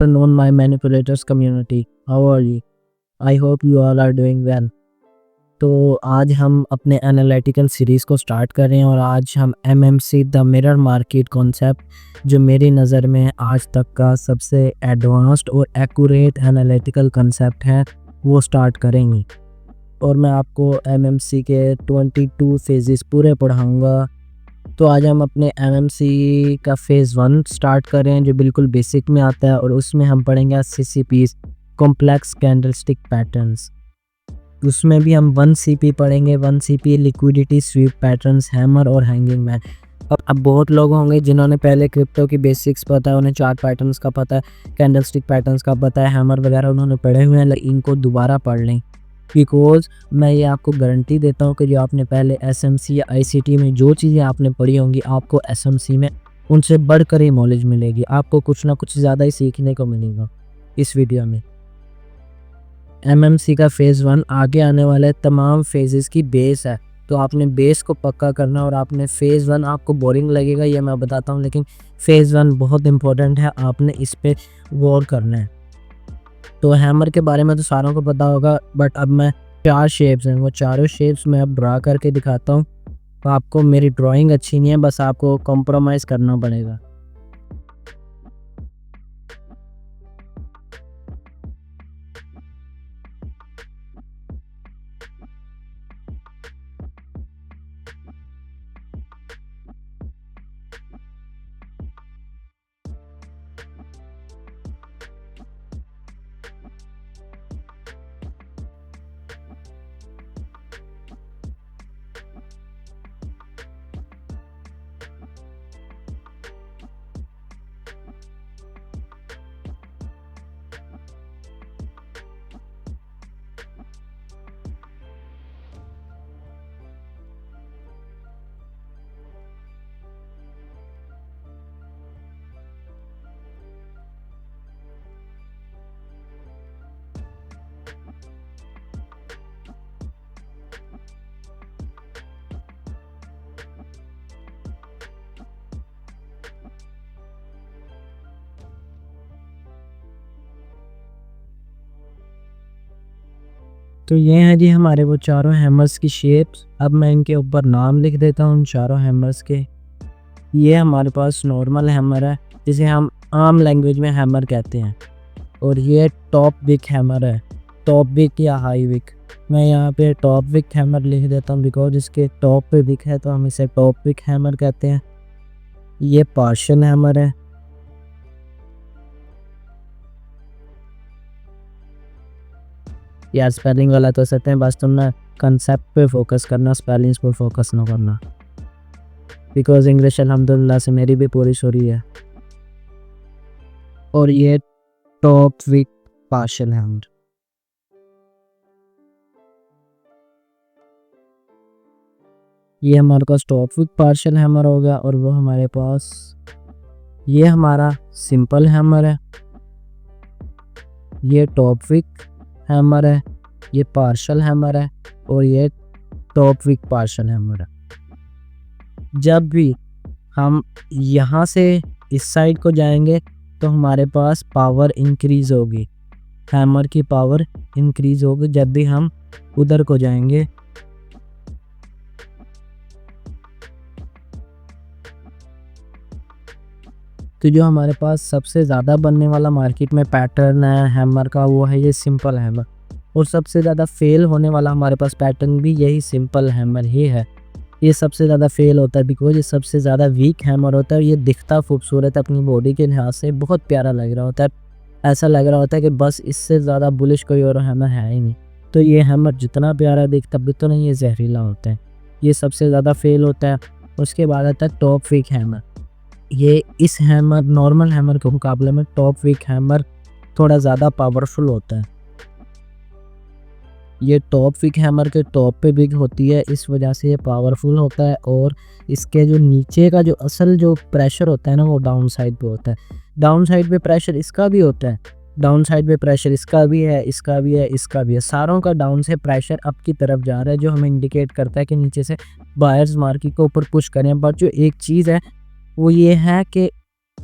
Known my manipulators community. How are you? I hope you all are doing well. तो आज हम अपने analytical series को start कर रहे हैं और आज हम MMC the mirror market concept जो मेरी नज़र में आज तक का सबसे एडवांस्ड और एक्यूरेट एनालिटिकल कॉन्सेप्ट है वो स्टार्ट करेंगे। और मैं आपको एमएमसी के 22 फेजेस पूरे पढ़ाऊँगा। तो आज हम अपने एमएमसी का फ़ेज़ 1 स्टार्ट कर रहे हैं जो बिल्कुल बेसिक में आता है और उसमें हम पढ़ेंगे सीसीपीज़ कॉम्प्लेक्स कैंडलस्टिक पैटर्न्स। उसमें भी हम 1 सीपी पढ़ेंगे। 1 CP liquidity SVEEP patterns, hammer और हैंगिंग मैन। अब बहुत लोग होंगे जिन्होंने पहले क्रिप्टो की बेसिक्स पता है, उन्हें चार्ट पैटर्न्स का पता है, कैंडलस्टिक पैटर्न्स का पता है, हैमर वगैरह उन्होंने पढ़े हुए हैं, लेकिन इनको दोबारा पढ़ लें बिकॉज़ मैं ये आपको गारंटी देता हूँ कि जो आपने पहले एसएमसी या आईसीटी में जो चीज़ें आपने पढ़ी होंगी आपको एसएमसी में उनसे बढ़कर ही नॉलेज मिलेगी। आपको कुछ ना कुछ ज़्यादा ही सीखने को मिलेगा इस वीडियो में। एमएमसी का फ़ेज़ 1 आगे आने वाले तमाम फेजेस की बेस है, तो आपने बेस को पक्का करना और आपने फ़ेज़ 1 आपको बोरिंग लगेगा ये मैं बताता हूँ, लेकिन फ़ेज़ 1 बहुत इंपॉर्टेंट है, आपने इस पे गौर करना है। तो हैमर के बारे में तो सारों को पता होगा, बट अब मैं 4 शेप्स हैं वो चारों शेप्स मैं अब ड्रा करके दिखाता हूँ। तो आपको मेरी ड्राइंग अच्छी नहीं है, बस आपको कॉम्प्रोमाइज़ करना पड़ेगा। तो ये हैं जी हमारे वो चारों हैमर्स की शेप्स। अब मैं इनके ऊपर नाम लिख देता हूँ उन चारों हैमर्स के। ये हमारे पास नॉर्मल हैमर है जिसे हम आम लैंग्वेज में हैमर कहते हैं, और ये टॉप विक हैमर है, टॉप विक या हाई विक। मैं यहाँ पे टॉप विक हैमर लिख देता हूँ बिकॉज इसके टॉप पे विक है तो हम इसे टॉप विक हैमर कहते हैं। ये पार्शियल हैमर है। यार स्पेलिंग वाला तो सकते हैं, बस तुम ना कंसेप्ट पे फोकस करना, स्पेलिंग्स पे फोकस ना करना, बिकॉज इंग्लिश अल्हम्दुलिल्लाह से मेरी भी पूरी सॉरी है। और ये टॉप विक पार्शियल हैमर। ये हमारे पास टॉप विक पार्शियल हैमर हो गया, और वो हमारे पास ये हमारा सिंपल हैमर है। ये टॉप विक हैमर है, ये पार्शियल हैमर है, और ये टॉप विक पार्शियल हैमर है। जब भी हम यहाँ से इस साइड को जाएंगे तो हमारे पास पावर इंक्रीज़ होगी, हैमर की पावर इंक्रीज़ होगी जब भी हम उधर को जाएंगे। तो जो हमारे पास सबसे ज़्यादा बनने वाला मार्केट में पैटर्न है हैमर का वो है ये सिंपल हैमर, और सबसे ज़्यादा फेल होने वाला हमारे पास पैटर्न भी यही सिंपल हैमर ही है। ये सबसे ज़्यादा फेल होता है बिकॉज ये सबसे ज़्यादा वीक हैमर होता है। ये दिखता खूबसूरत है, अपनी बॉडी के लिहाज से बहुत प्यारा लग रहा होता है, ऐसा लग रहा होता है कि बस इससे ज़्यादा बुलिश कोई और हैमर है ही नहीं। तो ये हैमर जितना प्यारा दिखता है उतना ये जहरीला होता है, ये सबसे ज़्यादा फेल होता है। उसके बाद आता है टॉप वीक हैमर। ये इस हैमर नॉर्मल हैमर के मुकाबले में टॉप वीक हैमर थोड़ा ज़्यादा पावरफुल होता है। ये टॉप विक हैमर के टॉप पे विक होती है, इस वजह से ये पावरफुल होता है, और इसके जो नीचे का जो असल जो प्रेशर होता है ना वो डाउन साइड पे होता है। डाउन साइड पे प्रेशर इसका भी होता है, डाउन साइड पे प्रेशर इसका भी है, इसका भी है, इसका भी है। सारों का डाउन से प्रेशर अप की तरफ जा रहा है जो हमें इंडिकेट करता है कि नीचे से बायर्स मार्केट को ऊपर पुश करें। बट जो एक चीज़ है वो ये है कि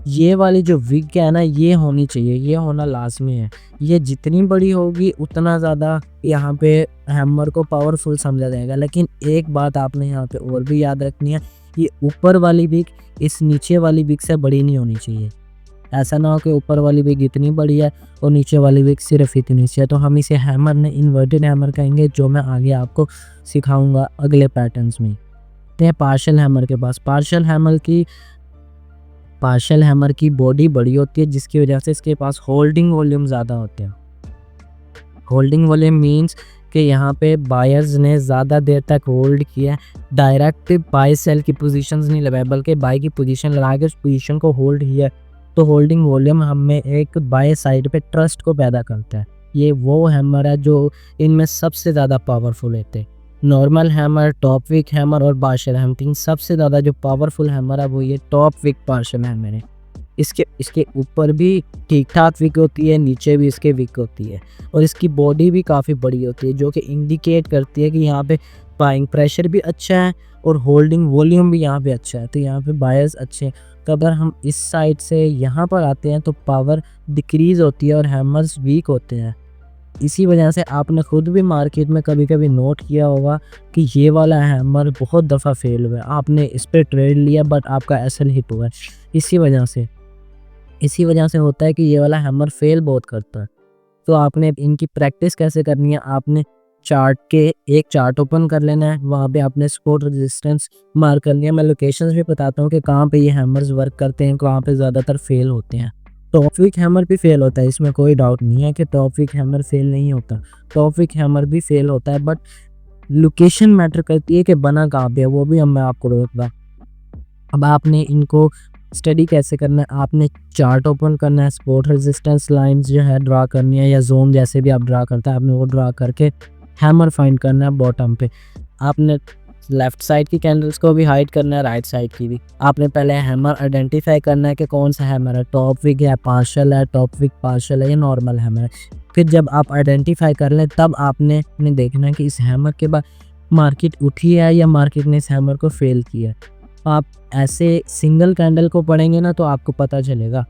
ये वाली जो विग है ना, ये होनी चाहिए, ये होना लाज़मी है। ये जितनी बड़ी होगी उतना ज़्यादा यहाँ पे हैमर को पावरफुल समझा जाएगा। लेकिन एक बात आपने यहाँ पे और भी याद रखनी है, ये ऊपर वाली विग इस नीचे वाली विग से बड़ी नहीं होनी चाहिए। ऐसा ना हो कि ऊपर वाली विग इतनी बड़ी है और नीचे वाली विग सिर्फ इतनी सी है। तो हम इसे हैमर नहीं, इन्वर्टेड हैमर कहेंगे, जो मैं आगे आपको सिखाऊँगा अगले पैटर्न्स में। ते पार्शियल हैमर के पास पार्शियल हैमर की बॉडी बड़ी होती है, जिसकी वजह से इसके पास होल्डिंग वॉल्यूम ज़्यादा होते हैं। होल्डिंग वॉल्यूम मीन्स कि यहाँ पे बायर्स ने ज़्यादा देर तक होल्ड किया, डायरेक्ट बाय सेल की पोजीशंस नहीं लगाए, बल्कि बाय की पोजीशन लगा के उस पोजीशन को होल्ड किया। तो होल्डिंग वॉल्यूम हमें एक बाय साइड पे ट्रस्ट को पैदा करता है। ये वो हैमर है जो इनमें सबसे ज़्यादा पावरफुल होते हैं। Normal hammer, top wick hammer और पार्शियल हैमर, सबसे ज़्यादा जो पावरफुल हैमर है वो ये टॉप विक पार्शियल हैमर है। इसके ऊपर भी ठीक ठाक विक होती है, नीचे भी इसके विक होती है और इसकी बॉडी भी काफ़ी बड़ी होती है, जो कि इंडिकेट करती है कि यहाँ पे बाइंग प्रेशर भी अच्छा है और होल्डिंग वॉल्यूम भी यहाँ पे अच्छा है। तो यहाँ पे बायर्स अच्छे हैं। तो अगर हम इस साइड से यहाँ पर आते हैं तो पावर डिक्रीज़ होती है और हैमर्स वीक होते हैं। इसी वजह से आपने खुद भी मार्केट में कभी कभी नोट किया होगा कि ये वाला हैमर बहुत दफ़ा फेल हुआ है, आपने इस पर ट्रेड लिया बट आपका एसएल हिट हुआ है। इसी वजह से होता है कि ये वाला हैमर फेल बहुत करता है। तो आपने इनकी प्रैक्टिस कैसे करनी है, आपने एक चार्ट ओपन कर लेना है, वहाँ पे आपने सपोर्ट रेजिस्टेंस मार्क कर लिया। मैं लोकेशंस भी बताता हूँ कि कहाँ पे ये हैमर्स वर्क करते हैं, कहाँ पे ज़्यादातर फेल होते हैं। टॉप विक हैमर भी फेल होता है, इसमें कोई डाउट नहीं है कि टॉप विक हैमर फेल नहीं होता। टॉप विक हैमर भी फेल होता है, बट लोकेशन मैटर करती है कि बना कहाँ पे है, वो भी मैं आपको बताऊंगा। अब आपने इनको स्टडी कैसे करना है, आपने चार्ट ओपन करना है, सपोर्ट रेजिस्टेंस लाइंस जो है ड्रा करनी है, या जोन जैसे भी आप ड्रा करते हैं आपने वो ड्रा करके हैमर फाइंड करना है बॉटम पे। आपने लेफ्ट साइड की कैंडल्स को भी हाइड करना है, राइट साइड की भी। आपने पहले हैमर आइडेंटिफाई करना है कि कौन सा हैमर है, टॉप विक है, पार्शियल है, टॉप विक पार्शियल है या नॉर्मल हैमर है। फिर जब आप आइडेंटिफाई कर लें तब आपने देखना है कि इस हैमर के बाद मार्केट उठी है या मार्केट ने इस हैमर को फेल किया है। आप ऐसे सिंगल कैंडल को पढ़ेंगे ना तो आपको पता चलेगा।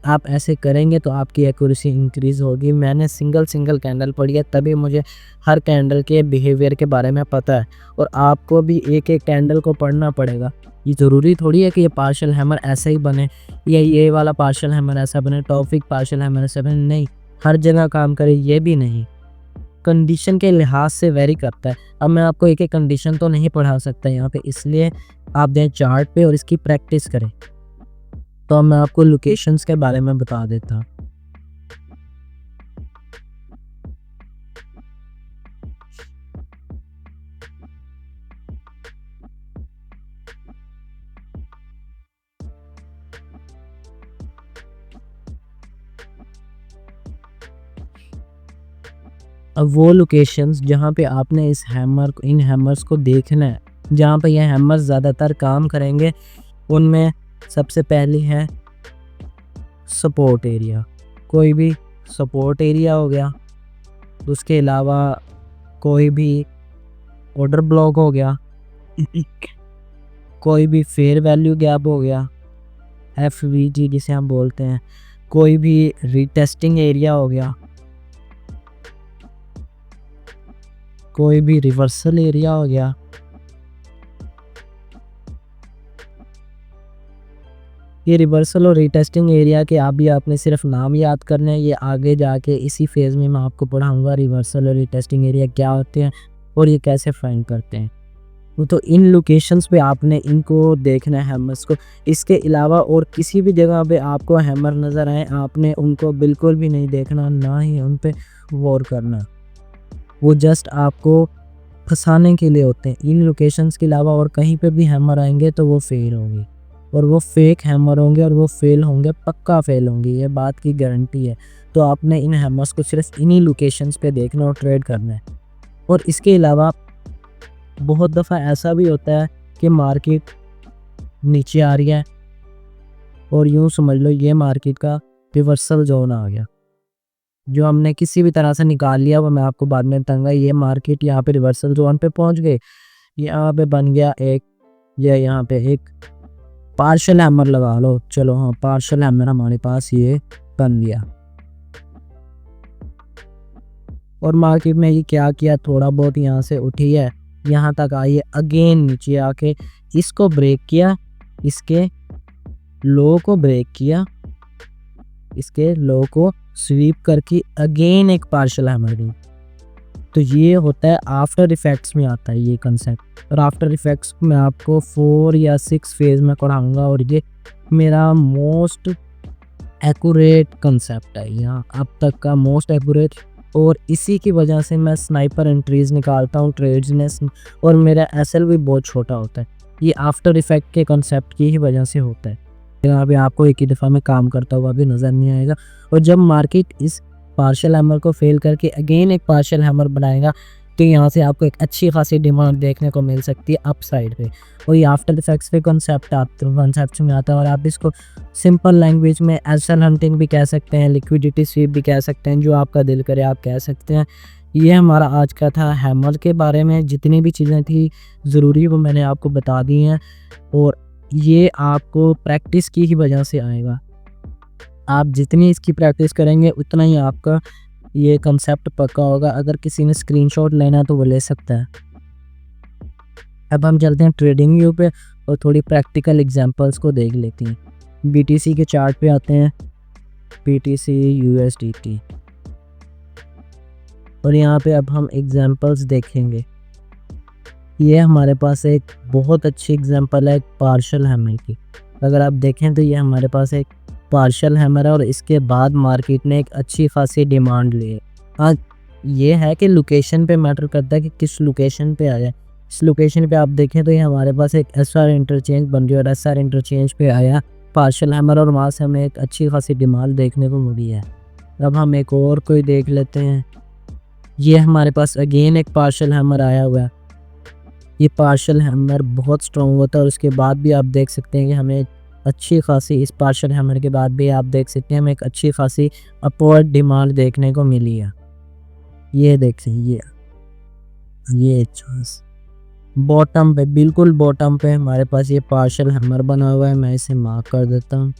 आप ऐसे करेंगे तो आपकी एक्यूरेसी इंक्रीज़ होगी। मैंने सिंगल कैंडल पढ़ी है, तभी मुझे हर कैंडल के बिहेवियर के बारे में पता है। और आपको भी एक एक कैंडल को पढ़ना पड़ेगा। ये ज़रूरी थोड़ी है कि ये पार्शियल हैमर ऐसा ही बने या ये वाला पार्शियल हैमर ऐसा बने, टॉप विक पार्शियल हैमर ऐसा बने, नहीं, हर जगह काम करे ये भी नहीं। कंडीशन के लिहाज से वेरी करता है। अब मैं आपको एक एक कंडीशन तो नहीं पढ़ा सकता यहाँ पे, इसलिए आप दें चार्ट पे और इसकी प्रैक्टिस करें। तो अब मैं आपको लोकेशंस के बारे में बता देता हूँ। अब वो लोकेशंस जहाँ पे आपने इन हैमर्स को देखना है, जहाँ पे ये हैमर्स ज़्यादातर काम करेंगे, उनमें सबसे पहली है सपोर्ट एरिया। कोई भी सपोर्ट एरिया हो गया, उसके अलावा कोई भी ऑर्डर ब्लॉक हो गया, कोई भी फेयर वैल्यू गैप हो गया, FVG जिसे हम बोलते हैं, कोई भी रीटेस्टिंग एरिया हो गया, कोई भी रिवर्सल एरिया हो गया, ये रिवर्सल और रीटेस्टिंग एरिया के आपने सिर्फ नाम याद करने हैं। ये आगे जाके इसी फेज़ में मैं आपको पढ़ाऊंगा रिवर्सल और रीटेस्टिंग एरिया क्या होते हैं और ये कैसे फाइंड करते हैं। तो इन लोकेशंस पे आपने इनको देखना है हैमर्स को। इसके अलावा और किसी भी जगह पे आपको हैमर नज़र आए, आपने उनको बिल्कुल भी नहीं देखना, ना ही उन पे गौर करना। वो जस्ट आपको फंसाने के लिए होते हैं। इन लोकेशंस के अलावा और कहीं पे भी हैमर आएंगे तो वो फेल होंगे और वो फेक हैमर होंगे और वो फेल होंगे, पक्का फेल होंगे, ये बात की गारंटी है। तो आपने इन हैमर्स को सिर्फ इन्हीं लोकेशंस पे देखना और ट्रेड करना है। और इसके अलावा बहुत दफ़ा ऐसा भी होता है कि मार्केट नीचे आ रही है और यूँ समझ लो ये मार्केट का रिवर्सल जोन आ गया, जो हमने किसी भी तरह से निकाल लिया, वो मैं आपको बाद में बताऊंगा। ये मार्केट यहाँ पे रिवर्सल जोन पे पहुँच गए, यहाँ पे बन गया एक, या यहाँ पे एक पार्शियल हैमर लगा लो। चलो हाँ, पार्शियल हैमर हमारे पास ये बन गया। और मार्केट में ये क्या किया, थोड़ा बहुत यहाँ से उठी है, यहाँ तक आई है, अगेन नीचे आके इसको ब्रेक किया, इसके लो को ब्रेक किया, इसके लो को स्वीप करके अगेन एक पार्शियल हैमर दी। तो ये होता है आफ्टर इफेक्ट्स में आता है ये कंसेप्ट। और आफ्टर इफेक्ट्स मैं आपको 4 या 6 फेज में पढ़ाऊंगा और ये मेरा मोस्ट एक्यूरेट कंसेप्ट है, यहाँ अब तक का मोस्ट एक्यूरेट। और इसी की वजह से मैं स्नाइपर एंट्रीज निकालता हूँ ट्रेड्स में, और मेरा एसएल भी बहुत छोटा होता है। ये आफ्टर इफेक्ट के कंसेप्ट की ही वजह से होता है। यहाँ पे आपको एक ही दफ़ा में काम करता हुआ भी नज़र नहीं आएगा। और जब मार्केट इस पार्शियल हैमर को फेल करके अगेन एक पार्शियल हैमर बनाएगा, तो यहाँ से आपको एक अच्छी खासी डिमांड देखने को मिल सकती है अप साइड पे। और ये आफ्टर इफेक्ट्स पे कंसेप्ट में आता है। और आप इसको सिंपल लैंग्वेज में एसएल हंटिंग भी कह सकते हैं, लिक्विडिटी स्वीप भी कह सकते हैं, जो आपका दिल करे आप कह सकते हैं। ये हमारा आज का था हैमर के बारे में। जितनी भी चीज़ें थी ज़रूरी वो मैंने आपको बता दी हैं, और ये आपको प्रैक्टिस की ही वजह से आएगा। आप जितनी इसकी प्रैक्टिस करेंगे उतना ही आपका ये कंसेप्ट पक्का होगा। अगर किसी ने स्क्रीनशॉट लेना तो वो ले सकता है। अब हम चलते हैं ट्रेडिंग व्यू पे और थोड़ी प्रैक्टिकल एग्जांपल्स को देख लेते हैं। बीटीसी के चार्ट पे आते हैं, बीटीसी यूएसडीटी, और यहाँ पे अब हम एग्जांपल्स देखेंगे। ये हमारे पास एक बहुत अच्छी एग्जांपल है पार्शियल हैमर की। अगर आप देखें तो ये हमारे पास एक पार्शियल हैमर है और इसके बाद मार्केट ने एक अच्छी खासी डिमांड ली है। हाँ, ये है कि लोकेशन पे मैटर करता है कि किस लोकेशन पे आया। इस लोकेशन पे आप देखें तो ये हमारे पास एक एसआर इंटरचेंज बन रही है, और एसआर इंटरचेंज पे आया पार्शियल हैमर, और वहाँ से हमें एक अच्छी खासी डिमांड देखने को मिली है। अब हम एक और कोई देख लेते हैं। ये हमारे पास अगेन एक पार्शियल हैमर आया हुआ है। ये पार्शियल हैमर बहुत स्ट्रॉन्ग होता है, और उसके बाद भी आप देख सकते हैं कि हमें अच्छी खासी, इस पार्शियल हैमर के बाद भी आप देख सकते हैं हमें एक अच्छी खासी अपवर्ड डिमांड देखने को मिली है। ये देखिए, ये बॉटम पे, बिल्कुल बॉटम पे हमारे पास ये पार्शियल हैमर बना हुआ है। मैं इसे मार्क कर देता हूँ।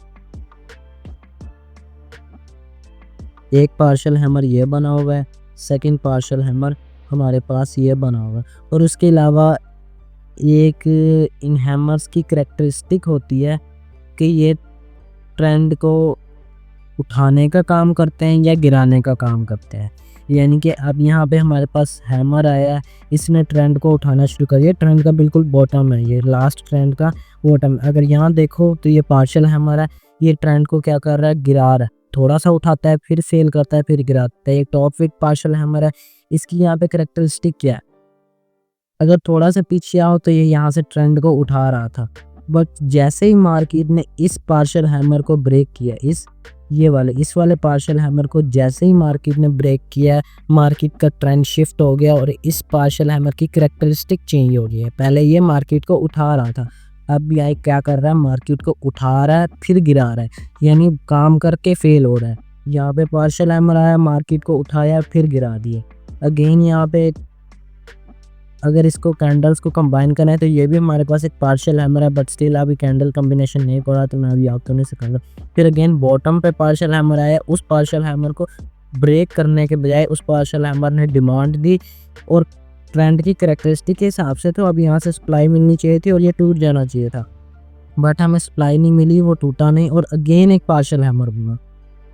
एक पार्शियल हैमर ये बना हुआ है, सेकंड पार्शियल हैमर हमारे पास ये बना हुआ है। और उसके अलावा एक इन हैमर्स की करैक्टरिस्टिक होती है कि ये ट्रेंड को उठाने का काम करते हैं या गिराने का काम करते हैं। यानी कि अब यहाँ पे हमारे पास हैमर आया है, इसने ट्रेंड को उठाना शुरू कर दिया। ट्रेंड का बिल्कुल बॉटम है, ये लास्ट ट्रेंड का बॉटम। अगर यहाँ देखो तो ये पार्शियल हैमर है, ये ट्रेंड को क्या कर रहा है, गिरा रहा है। थोड़ा सा उठाता है, फिर फेल करता है, फिर गिराता है। एक टॉप विक पार्शियल हैमर है। इसकी यहाँ पे करैक्टरिस्टिक क्या है, अगर थोड़ा सा पीछे आओ तो ये यहाँ से ट्रेंड को उठा रहा था, बट जैसे ही मार्केट ने इस पार्शियल हैमर को ब्रेक किया, इस वाले पार्शियल हैमर को जैसे ही मार्केट ने ब्रेक किया, मार्केट का ट्रेंड शिफ्ट हो गया और इस पार्शियल हैमर की करैक्टरिस्टिक चेंज हो गई है। पहले ये मार्केट को उठा रहा था, अब ये क्या कर रहा है, मार्केट को उठा रहा है फिर गिरा रहा है, यानी काम करके फेल हो रहा है। यहाँ पे पार्शियल हैमर आया, मार्केट को उठाया फिर गिरा दिए। अगेन यहाँ पे अगर इसको कैंडल्स को कंबाइन करें तो ये भी हमारे पास एक पार्शियल हैमर है, बट स्टिल अभी कैंडल कॉम्बिनेशन नहीं पड़ा तो मैं अभी आपको नहीं सिखाऊंगा। फिर अगेन बॉटम पे पार्शियल हैमर आया, उस पार्शियल हैमर को ब्रेक करने के बजाय उस पार्शियल हैमर ने डिमांड दी, और ट्रेंड की करैक्टरिस्टिक के हिसाब से तो अब यहाँ से सप्लाई मिलनी चाहिए थी और ये टूट जाना चाहिए था, बट हमें सप्लाई नहीं मिली, वो टूटा नहीं और अगेन एक पार्शियल हैमर बना,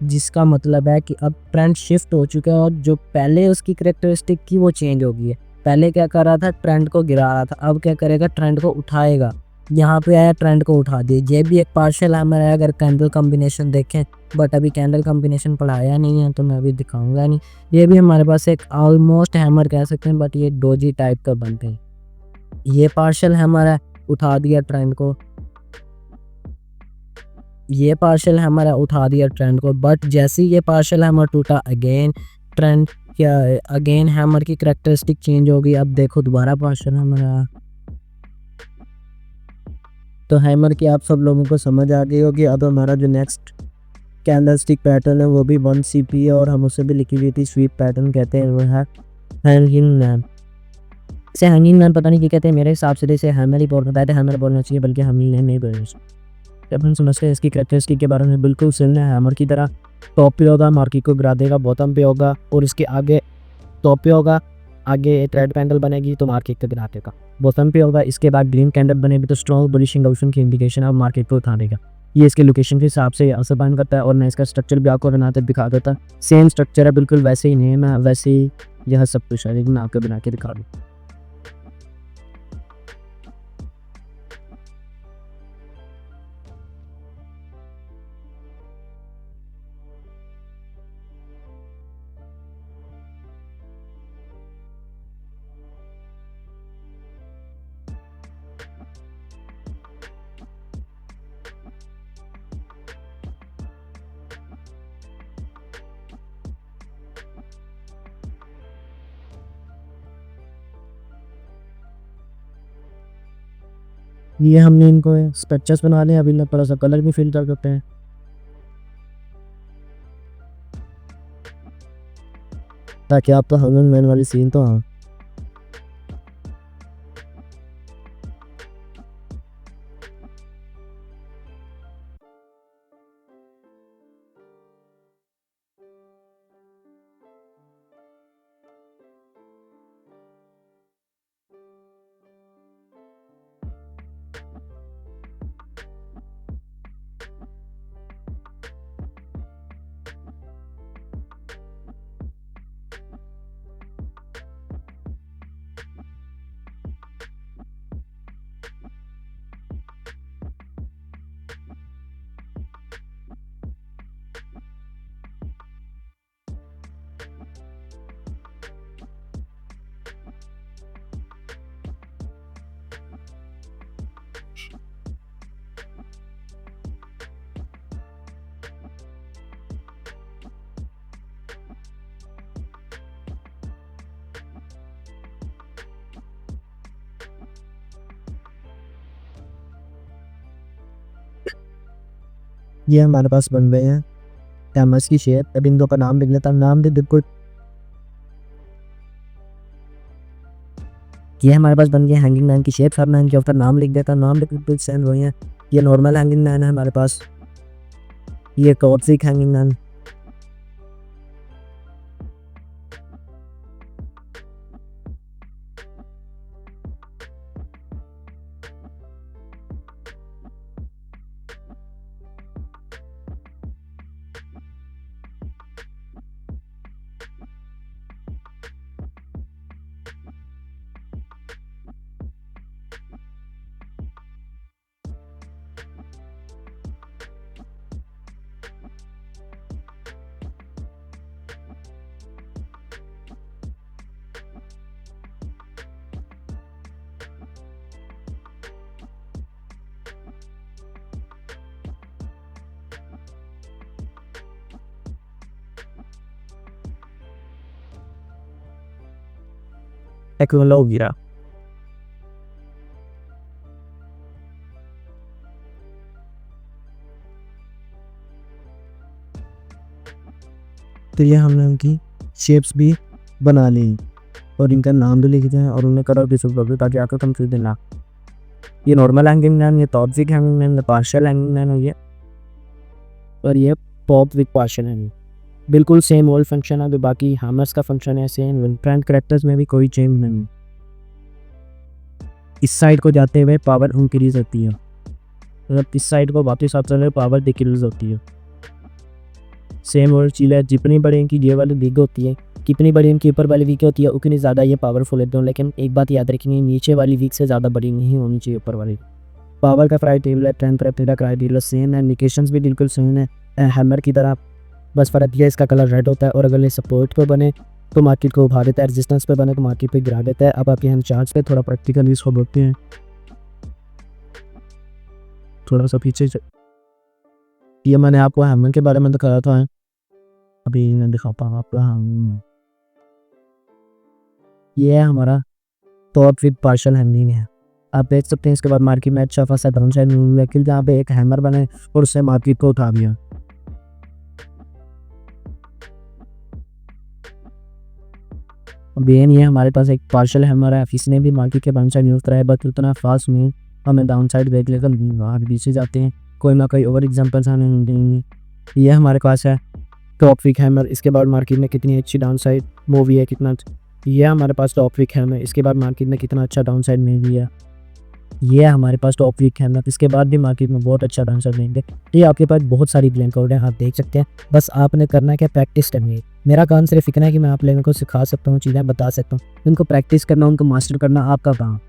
जिसका मतलब है कि अब ट्रेंड शिफ्ट हो चुका है और जो पहले उसकी करैक्टरिस्टिक की वो चेंज हो गई है। पहले क्या कर रहा था, ट्रेंड को गिरा रहा था, अब क्या करेगा, ट्रेंड को उठाएगा। यहाँ पे आया, ट्रेंड को उठा दिया। ये भी एक पार्शियल हैमर है अगर कैंडल कॉम्बिनेशन देखें, बट अभी कैंडल कॉम्बिनेशन पढ़ाया नहीं है तो मैं अभी दिखाऊंगा नहीं। ये भी हमारे पास एक ऑलमोस्ट हैमर कह सकते हैं, बट ये डोजी टाइप का बनते हैं। ये पार्शियल हैमर है, उठा दिया ट्रेंड को। ये पार्शियल हैमर है, उठा दिया ट्रेंड को, बट जैसे ही ये पार्शियल हैमर टूटा, अगेन ट्रेंड क्या है, अगेन हैमर की करैक्टरिस्टिक चेंज हो गई। अब देखो दोबारा पार्शियल हैमर आया। तो हैमर की आप सब लोगों को समझ आ गई होगी। अब हमारा जो नेक्स्ट कैंडलस्टिक पैटर्न है वो भी 1 CP है और हम उसे भी लिक्विडिटी स्वीप पैटर्न कहते हैं, वो है हैंगिंग मैन। इसे हैंगिंग मैन पता नहीं क्या कहते हैं, मेरे हिसाब से इसे हैमर ही बोलना चाहिए, हैमर बोलना चाहिए, बल्कि हैंगिंग मैन नहीं बोलना चाहिए। जब हम समझते हैं इसकी कैरेक्टरिस्टिक के बारे में, बिल्कुल सेम है हैमर की तरह। टॉप पे होगा मार्केट को गिरा देगा, बॉटम पे होगा और इसके आगे टॉप पे होगा, आगे एक रेड पैंडल बनेगी तो मार्केट को गिरा देगा। बॉटम पे होगा, इसके बाद ग्रीन कैंडल बनेगी तो स्ट्रॉन्ग बुलिश इंगल्फिंग की इंडिकेशन है और मार्केट को उठा देगा। ये इसके लोकेशन के हिसाब से असर बयान करता है। और मैं इसका स्ट्रक्चर भी आपको बनाते दिखा देता। सेम स्ट्रक्चर है, बिल्कुल वैसे ही नेम है, वैसे ही यह सब कुछ है, लेकिन मैं आपको बना के दिखा दूँ। ये हमने इनको स्ट्रक्चर्स बना लिया, अभी थोड़ा सा कलर भी फिल कर देते हैं ताकि आपका हमें मैन वाली सीन तो हाँ। ये हमारे पास बन गए हैं कैमस की शेप। अब इनको का नाम लिख लेता हूँ, नाम भी बिल्कुल ये हमारे पास बन गया हैंगिंग मैन की शेप। सब मैं इनके ऊपर नाम लिख देता हूँ, नाम भी बिल्कुल सेम वही है। ये नॉर्मल हैंगिंग मैन है हमारे पास, ये टॉक्सिक हैंगिंग मैन। टेक्नोलॉजिया तो ये हमने उनकी शेप्स भी बना ली और इनका नाम भी लिख दिया है और उन्हें कलर भी सब कर दिया ताकि आपको कंफ्यूजन ना। ये नॉर्मल हैंगिंग मैन, ये टॉक्सिक हैंगिंग मैन, ये पार्शियल हैंगिंग मैन है ये, और ये पॉप विद पार्शियल हैंगिंग। बिल्कुल सेम ओल्ड फंक्शन है, तो बाकी हैमर्स का फंक्शन है सेम। विनफ्रेंड करेक्टर्स में भी कोई चेंज नहीं। इस साइड को जाते हुए पावर इंक्रीज होती है, मतलब इस साइड को वापस आते हुए पावर डिक्रीज होती है। सेम और चीज़ है, जितनी बड़ी इनकी ये वाली वीक होती है, कितनी बड़ी इनकी ऊपर वाली वीक होती है उतनी ज़्यादा ये पावरफुल होते हैं। लेकिन एक बात याद रखेंगे, नीचे वाली वीक से ज़्यादा बड़ी नहीं होनी चाहिए ऊपर वाली। पावर का क्राइटेरिया, टेंथ का क्राइटेरिया सेम है, इंडिकेशंस भी बिल्कुल सेम है हैमर की तरह। बस फ़र्क यह इसका कलर रेड होता है और अगर ये सपोर्ट पर बने तो मार्केट को उभा देता है, रेजिस्टेंस पे बने तो मार्केट पे गिरा देता है। अब आपके हम चार्ज पे थोड़ा प्रैक्टिकल इसको बोलते हैं, थोड़ा सा पीछे ये मैंने आपको हैमर के बारे में दिखाया था, अभी मैं दिखाता हूँ आपको। ये है हमारा टॉप विद पार्शियल हैंगिंग है। आप देख सकते हैं इसके बाद मार्केट में अच्छा खासा डाउन साइड लेकिन जहाँ पे एक हैमर बने और उससे मार्केट को उठा दिया। अब ये हमारे पास एक पार्शियल हैमर है, इसने भी मार्केट के डाउन साइड यूज़ करा है, बट उतना फास्ट नहीं, हमें डाउन साइड देख लेकर आगे पीछे जाते हैं। कोई ना कोई और एग्जांपल्स हमें देंगे। ये हमारे पास है टॉप वीक हैमर, इसके बाद मार्केट में कितनी अच्छी डाउन साइड मूवी है, कितना ये हमारे पास टॉप वीक हैमर, इसके बाद मार्केट में कितना अच्छा डाउन साइड मूवी है। ये है हमारे पास टॉप वीक हैमर, इसके बाद भी मार्केट में बहुत अच्छा डाउन साइड देंगे। ये आपके पास बहुत सारी ब्लैंक आउट है, आप देख सकते हैं। बस आपने करना है क्या, प्रैक्टिस करनी है। मेरा काम सिर्फ इतना है कि मैं आप लोगों को सिखा सकता हूँ, चीज़ें बता सकता हूँ, उनको प्रैक्टिस करना, उनको मास्टर करना आपका काम।